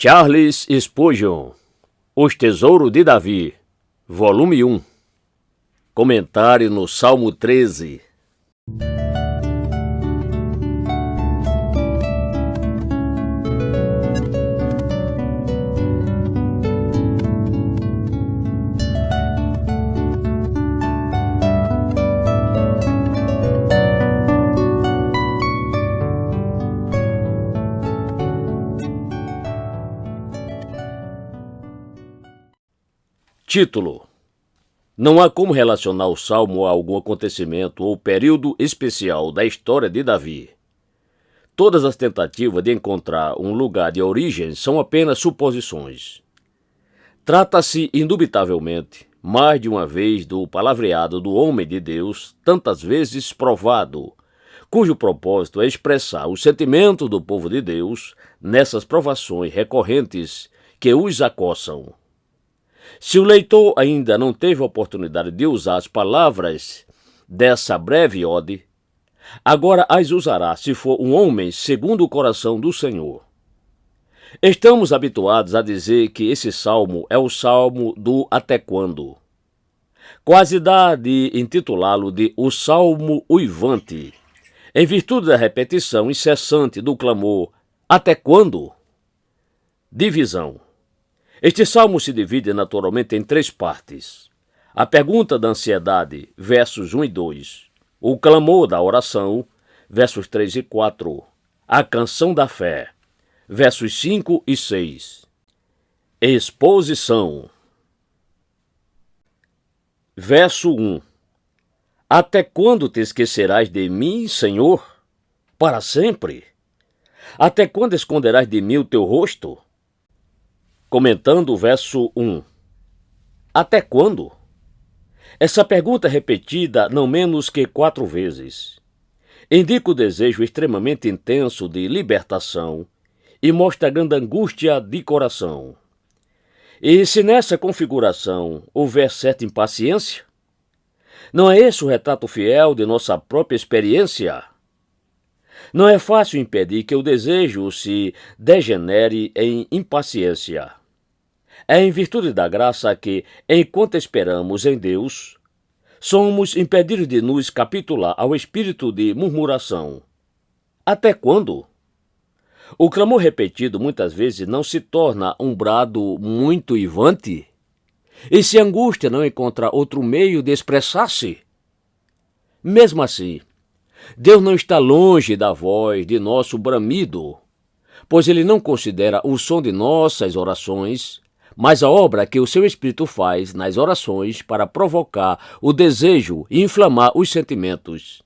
Charles Spurgeon, Os Tesouros de Davi, volume 1. Comentário no Salmo 13. Título: Não há como relacionar o Salmo a algum acontecimento ou período especial da história de Davi. Todas as tentativas de encontrar um lugar de origem são apenas suposições. Trata-se, indubitavelmente, mais de uma vez do palavreado do homem de Deus, tantas vezes provado, cujo propósito é expressar os sentimentos do povo de Deus nessas provações recorrentes que os acossam. Se o leitor ainda não teve a oportunidade de usar as palavras dessa breve ode, agora as usará se for um homem segundo o coração do Senhor. Estamos habituados a dizer que esse salmo é o salmo do até quando. Quase dá de intitulá-lo de o salmo uivante, em virtude da repetição incessante do clamor até quando? Divisão. Este salmo se divide naturalmente em três partes. A pergunta da ansiedade, versos 1 e 2. O clamor da oração, versos 3 e 4. A canção da fé, versos 5 e 6. Exposição. Verso 1. Até quando te esquecerás de mim, Senhor? Para sempre? Até quando esconderás de mim o teu rosto? Comentando o verso 1. Até quando? Essa pergunta é repetida não menos que 4 vezes. Indica o desejo extremamente intenso de libertação e mostra a grande angústia de coração. E se nessa configuração houver certa impaciência, não é esse o retrato fiel de nossa própria experiência? Não é fácil impedir que o desejo se degenere em impaciência. É em virtude da graça que, enquanto esperamos em Deus, somos impedidos de nos capitular ao espírito de murmuração. Até quando? O clamor repetido muitas vezes não se torna um brado muito uivante? E se a angústia não encontrar outro meio de expressar-se? Mesmo assim, Deus não está longe da voz de nosso bramido, pois Ele não considera o som de nossas orações, mas a obra que o seu Espírito faz nas orações para provocar o desejo e inflamar os sentimentos.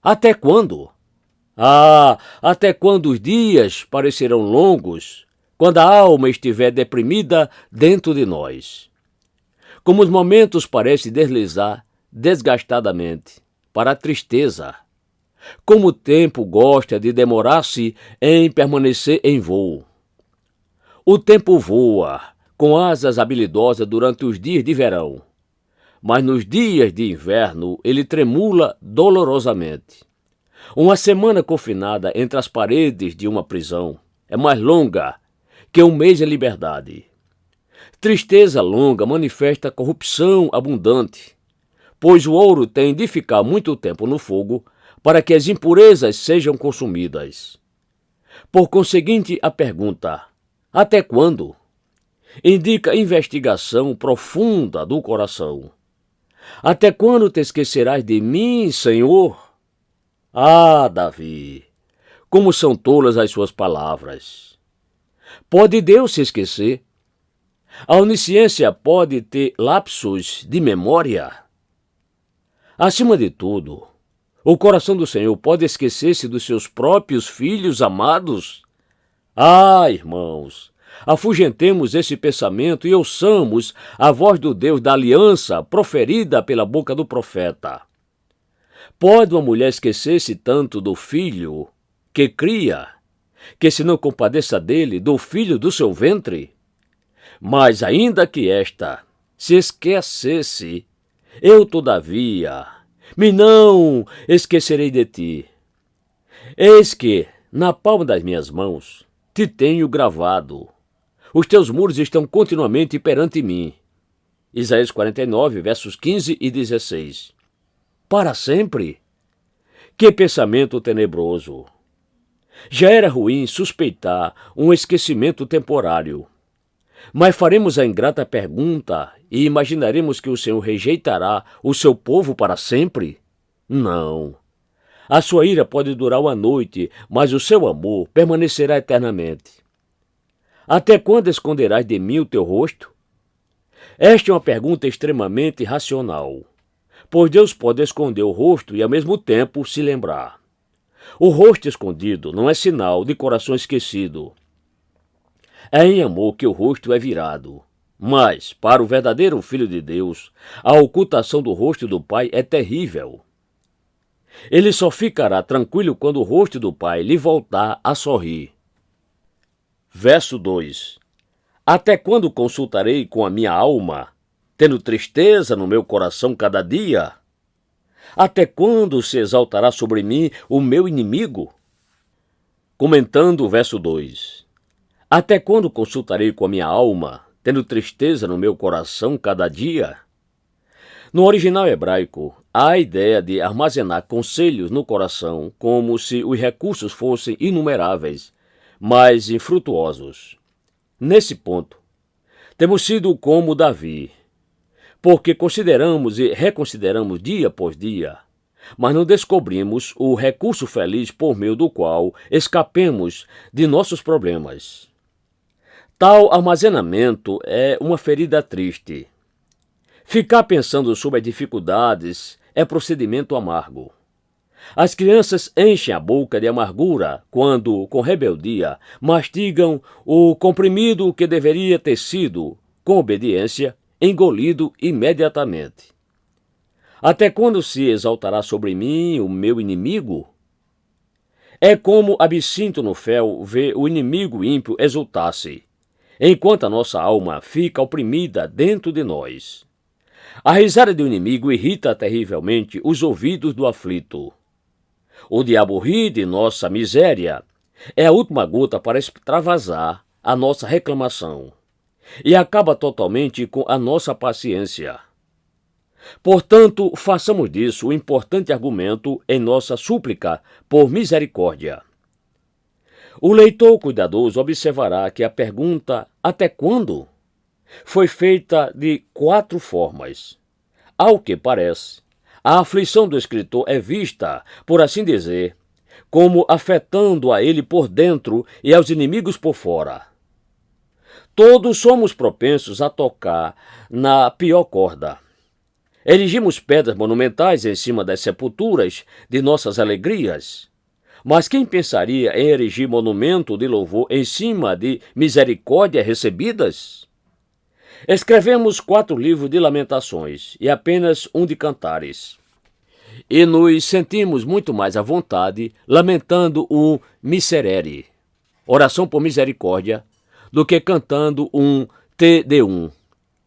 Até quando? Até quando os dias parecerão longos, quando a alma estiver deprimida dentro de nós. Como os momentos parecem deslizar desgastadamente para a tristeza. Como o tempo gosta de demorar-se em permanecer em voo. O tempo voa com asas habilidosas durante os dias de verão, mas nos dias de inverno ele tremula dolorosamente. Uma semana confinada entre as paredes de uma prisão é mais longa que um mês em liberdade. Tristeza longa manifesta corrupção abundante, pois o ouro tem de ficar muito tempo no fogo para que as impurezas sejam consumidas. Por conseguinte, a pergunta, até quando? Indica investigação profunda do coração. Até quando te esquecerás de mim, Senhor? Davi, como são tolas as suas palavras. Pode Deus se esquecer? A onisciência pode ter lapsos de memória? Acima de tudo, o coração do Senhor pode esquecer-se dos seus próprios filhos amados? Irmãos, afugentemos esse pensamento e ouçamos a voz do Deus da aliança proferida pela boca do profeta. Pode uma mulher esquecer-se tanto do filho que cria, que se não compadeça dele, do filho do seu ventre? Mas ainda que esta se esquecesse, eu todavia me não esquecerei de ti. Eis que, na palma das minhas mãos, te tenho gravado. Os teus muros estão continuamente perante mim. Isaías 49, versos 15 e 16. Para sempre? Que pensamento tenebroso! Já era ruim suspeitar um esquecimento temporário. Mas faremos a ingrata pergunta e imaginaremos que o Senhor rejeitará o seu povo para sempre? Não. A sua ira pode durar uma noite, mas o seu amor permanecerá eternamente. Até quando esconderás de mim o teu rosto? Esta é uma pergunta extremamente racional, pois Deus pode esconder o rosto e ao mesmo tempo se lembrar. O rosto escondido não é sinal de coração esquecido. É em amor que o rosto é virado. Mas, para o verdadeiro Filho de Deus, a ocultação do rosto do Pai é terrível. Ele só ficará tranquilo quando o rosto do Pai lhe voltar a sorrir. Verso 2. Até quando consultarei com a minha alma, tendo tristeza no meu coração cada dia? Até quando se exaltará sobre mim o meu inimigo? Comentando o verso 2. Até quando consultarei com a minha alma, tendo tristeza no meu coração cada dia? No original hebraico, há a ideia de armazenar conselhos no coração como se os recursos fossem inumeráveis, mas infrutuosos. Nesse ponto, temos sido como Davi, porque consideramos e reconsideramos dia após dia, mas não descobrimos o recurso feliz por meio do qual escapemos de nossos problemas. Tal armazenamento é uma ferida triste. Ficar pensando sobre as dificuldades é procedimento amargo. As crianças enchem a boca de amargura quando, com rebeldia, mastigam o comprimido que deveria ter sido, com obediência, engolido imediatamente. Até quando se exaltará sobre mim o meu inimigo? É como absinto no fel ver o inimigo ímpio exultar-se, enquanto a nossa alma fica oprimida dentro de nós. A risada do inimigo irrita terrivelmente os ouvidos do aflito. O diabo ri de nossa miséria. É a última gota para extravasar a nossa reclamação e acaba totalmente com a nossa paciência. Portanto, façamos disso um importante argumento em nossa súplica por misericórdia. O leitor cuidadoso observará que a pergunta "até quando?" foi feita de 4 formas. Ao que parece, a aflição do escritor é vista, por assim dizer, como afetando a ele por dentro e aos inimigos por fora. Todos somos propensos a tocar na pior corda. Erigimos pedras monumentais em cima das sepulturas de nossas alegrias. Mas quem pensaria em erigir monumento de louvor em cima de misericórdias recebidas? Escrevemos 4 livros de lamentações e apenas um de cantares. E nos sentimos muito mais à vontade lamentando o Miserere, oração por misericórdia, do que cantando um Te Deum,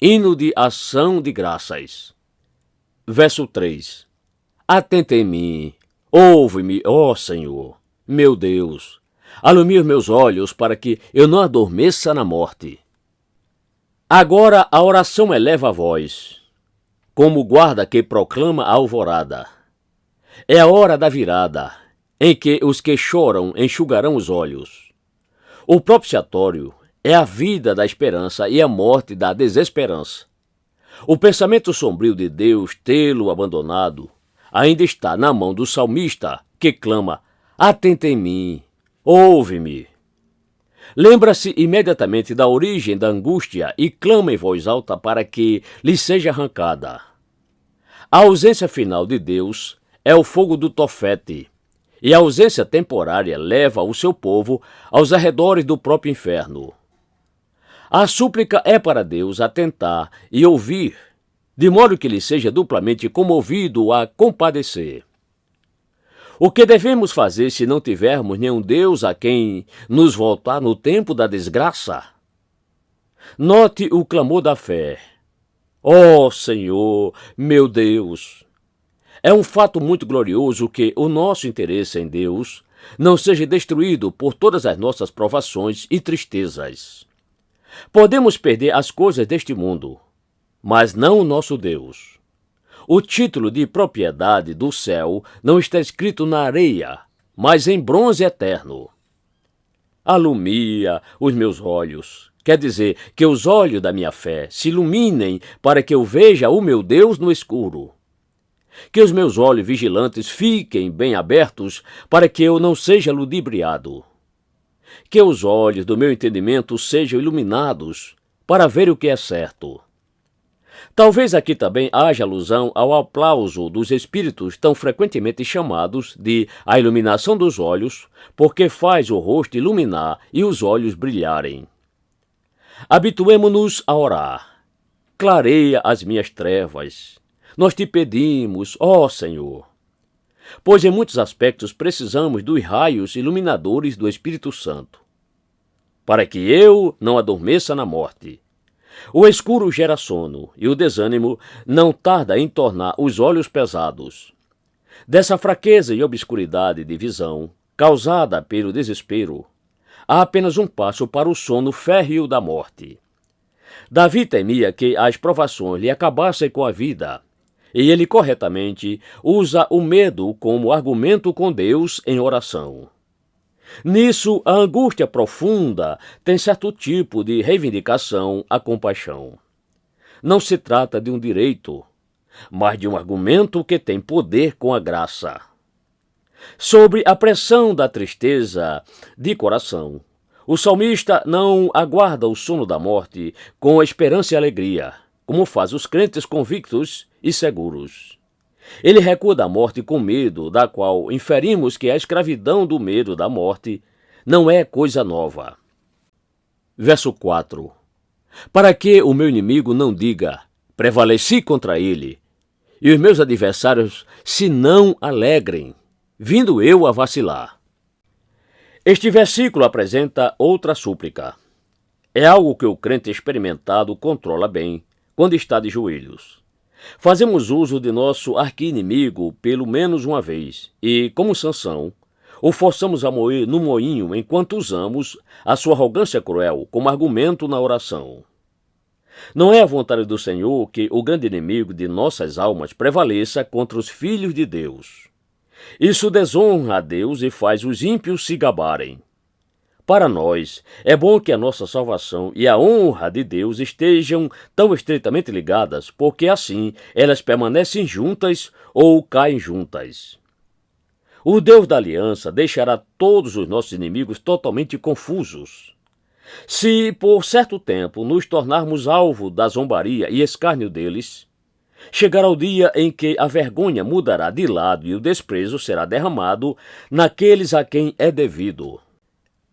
hino de ação de graças. Verso 3. Atenta em mim, ouve-me, ó Senhor, meu Deus, alumia os meus olhos para que eu não adormeça na morte. Agora a oração eleva a voz, como o guarda que proclama a alvorada. É a hora da virada, em que os que choram enxugarão os olhos. O propiciatório é a vida da esperança e a morte da desesperança. O pensamento sombrio de Deus tê-lo abandonado ainda está na mão do salmista, que clama: atenta em mim, ouve-me. Lembra-se imediatamente da origem da angústia e clama em voz alta para que lhe seja arrancada. A ausência final de Deus é o fogo do Tofete, e a ausência temporária leva o seu povo aos arredores do próprio inferno. A súplica é para Deus atentar e ouvir, de modo que lhe seja duplamente comovido a compadecer. O que devemos fazer se não tivermos nenhum Deus a quem nos voltar no tempo da desgraça? Note o clamor da fé. Ó Senhor, meu Deus! É um fato muito glorioso que o nosso interesse em Deus não seja destruído por todas as nossas provações e tristezas. Podemos perder as coisas deste mundo, mas não o nosso Deus. O título de propriedade do céu não está escrito na areia, mas em bronze eterno. Alumia os meus olhos. Quer dizer, que os olhos da minha fé se iluminem para que eu veja o meu Deus no escuro. Que os meus olhos vigilantes fiquem bem abertos para que eu não seja ludibriado. Que os olhos do meu entendimento sejam iluminados para ver o que é certo. Talvez aqui também haja alusão ao aplauso dos espíritos tão frequentemente chamados de a iluminação dos olhos, porque faz o rosto iluminar e os olhos brilharem. Habituemo-nos a orar. Clareia as minhas trevas. Nós te pedimos, ó Senhor. Pois em muitos aspectos precisamos dos raios iluminadores do Espírito Santo, para que eu não adormeça na morte. O escuro gera sono, e o desânimo não tarda em tornar os olhos pesados. Dessa fraqueza e obscuridade de visão, causada pelo desespero, há apenas um passo para o sono férreo da morte. Davi temia que as provações lhe acabassem com a vida, e ele corretamente usa o medo como argumento com Deus em oração. Nisso, a angústia profunda tem certo tipo de reivindicação à compaixão. Não se trata de um direito, mas de um argumento que tem poder com a graça. Sobre a pressão da tristeza de coração, o salmista não aguarda o sono da morte com esperança e alegria, como faz os crentes convictos e seguros. Ele recua da morte com medo, da qual inferimos que a escravidão do medo da morte não é coisa nova. Verso 4. Para que o meu inimigo não diga, prevaleci contra ele, e os meus adversários se não alegrem, vindo eu a vacilar. Este versículo apresenta outra súplica. É algo que o crente experimentado controla bem quando está de joelhos. Fazemos uso de nosso arqui-inimigo pelo menos uma vez e, como Sansão, o forçamos a moer no moinho enquanto usamos a sua arrogância cruel como argumento na oração. Não é a vontade do Senhor que o grande inimigo de nossas almas prevaleça contra os filhos de Deus. Isso desonra a Deus e faz os ímpios se gabarem. Para nós, é bom que a nossa salvação e a honra de Deus estejam tão estreitamente ligadas, porque assim elas permanecem juntas ou caem juntas. O Deus da aliança deixará todos os nossos inimigos totalmente confusos. Se por certo tempo nos tornarmos alvo da zombaria e escárnio deles, chegará o dia em que a vergonha mudará de lado e o desprezo será derramado naqueles a quem é devido.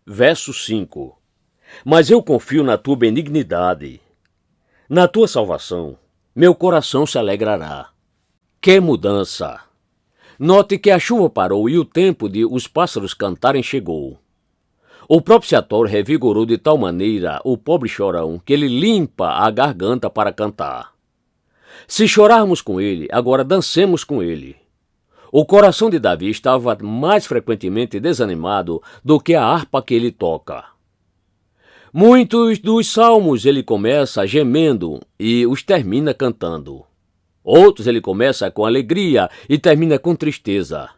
Verso 5. Mas eu confio na tua benignidade. Na tua salvação, meu coração se alegrará. Que mudança! Note que a chuva parou e o tempo de os pássaros cantarem chegou. O propiciatório revigorou de tal maneira o pobre chorão que ele limpa a garganta para cantar. Se chorarmos com ele, agora dancemos com ele. O coração de Davi estava mais frequentemente desanimado do que a harpa que ele toca. Muitos dos salmos ele começa gemendo e os termina cantando. Outros ele começa com alegria e termina com tristeza.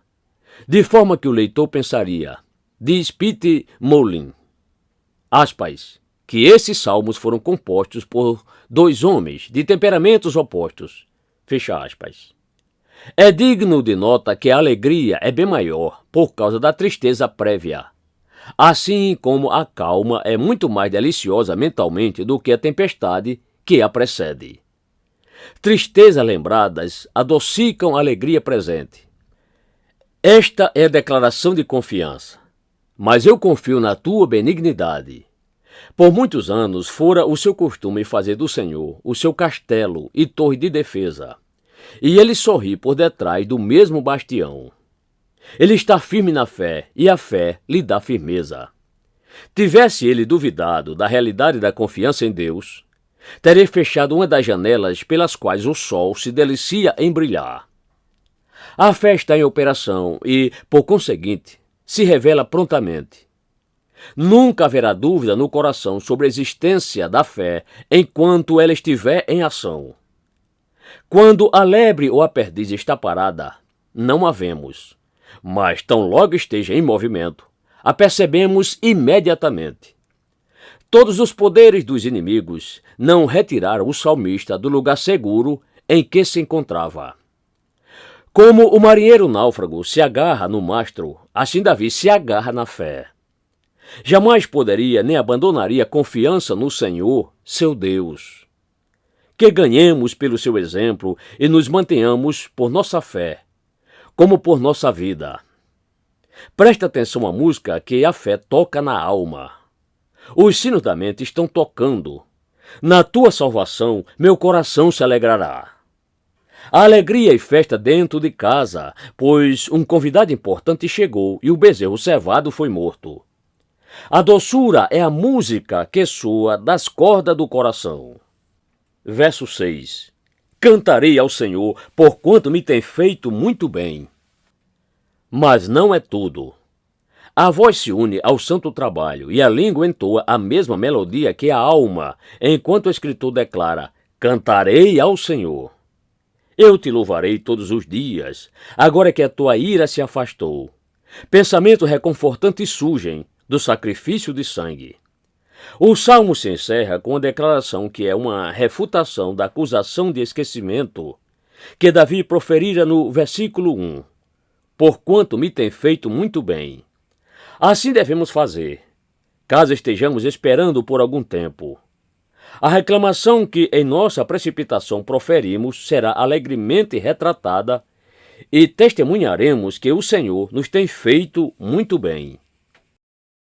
De forma que o leitor pensaria, diz Pete Moulin, aspas, que esses salmos foram compostos por dois homens de temperamentos opostos. Fecha aspas. É digno de nota que a alegria é bem maior por causa da tristeza prévia, assim como a calma é muito mais deliciosa mentalmente do que a tempestade que a precede. Tristezas lembradas adocicam a alegria presente. Esta é a declaração de confiança. Mas eu confio na tua benignidade. Por muitos anos fora o seu costume fazer do Senhor o seu castelo e torre de defesa. E ele sorri por detrás do mesmo bastião. Ele está firme na fé, e a fé lhe dá firmeza. Tivesse ele duvidado da realidade da confiança em Deus, teria fechado uma das janelas pelas quais o sol se delicia em brilhar. A fé está em operação e, por conseguinte, se revela prontamente. Nunca haverá dúvida no coração sobre a existência da fé enquanto ela estiver em ação. Quando a lebre ou a perdiz está parada, não a vemos, mas tão logo esteja em movimento, a percebemos imediatamente. Todos os poderes dos inimigos não retiraram o salmista do lugar seguro em que se encontrava. Como o marinheiro náufrago se agarra no mastro, assim Davi se agarra na fé. Jamais poderia nem abandonaria confiança no Senhor, seu Deus. Que ganhemos pelo seu exemplo e nos mantenhamos por nossa fé, como por nossa vida. Presta atenção à música que a fé toca na alma. Os sinos da mente estão tocando. Na tua salvação, meu coração se alegrará. A alegria e festa dentro de casa, pois um convidado importante chegou e o bezerro cevado foi morto. A doçura é a música que soa das cordas do coração. Verso 6. Cantarei ao Senhor, porquanto me tem feito muito bem. Mas não é tudo. A voz se une ao santo trabalho e a língua entoa a mesma melodia que a alma, enquanto o escritor declara: cantarei ao Senhor. Eu te louvarei todos os dias, agora que a tua ira se afastou. Pensamentos reconfortantes surgem do sacrifício de sangue. O salmo se encerra com a declaração que é uma refutação da acusação de esquecimento que Davi proferira no versículo 1. Porquanto me tem feito muito bem. Assim devemos fazer, caso estejamos esperando por algum tempo. A reclamação que em nossa precipitação proferimos será alegremente retratada e testemunharemos que o Senhor nos tem feito muito bem.